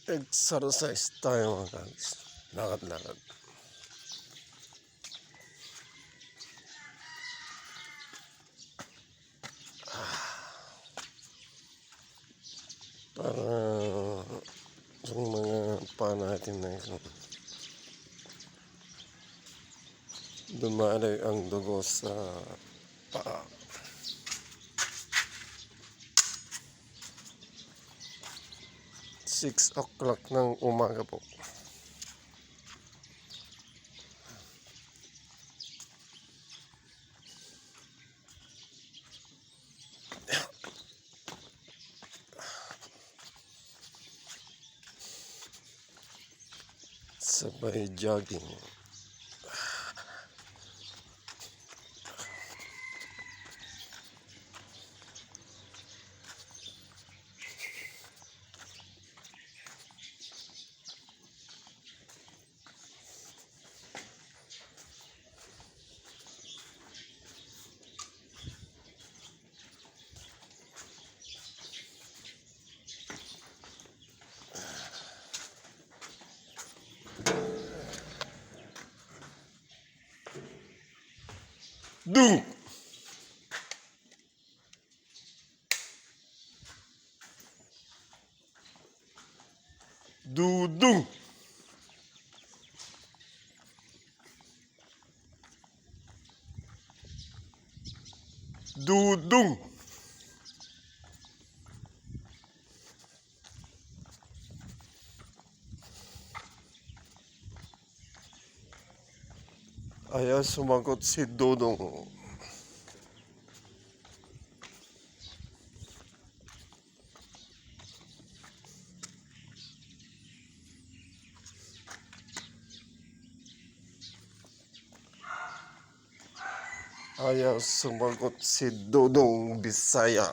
Exercise tayo mga guys. Lakad-lakad. Para yung mga paa natin na ito, dumalay ang dugo sa paa. Six o'clock ng umaga po. Sabay jogging. Dung! Dudung! Dudung! Ayaw sumagot si Dudong. Ayaw sumagot si Dudong Bisaya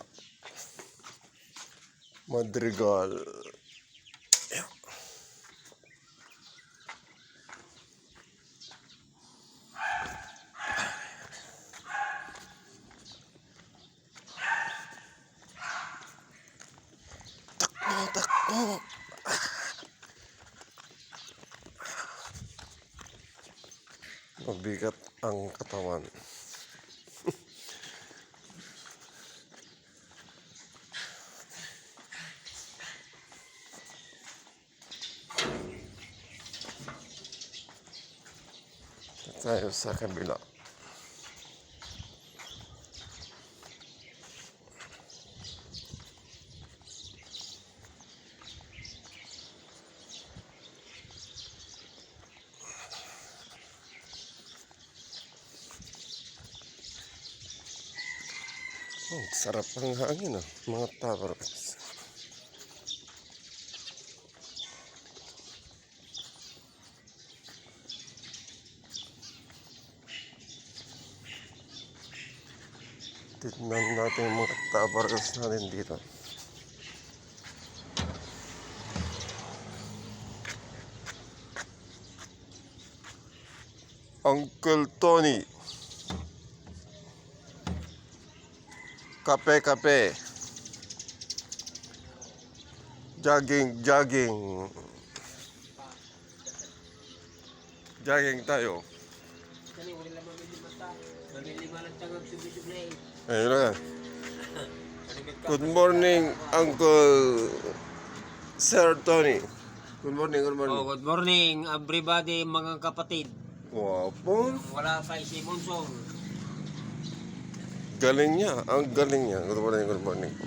Madrigal. Takbo! Mabigat ang katawan. Tayo sa kabila. Sarap ang hangin mga towers. Tignan natin yung mga towers natin dito. Uncle Tony. Kape. Jogging. Jogging tayo. Ayun na. Good morning, Uncle Sir Tony. Good morning. Oh, good morning, everybody, mga kapatid. Wapo. Wala pa si Monsong. Galing niya. Ang galing niya. Good morning po.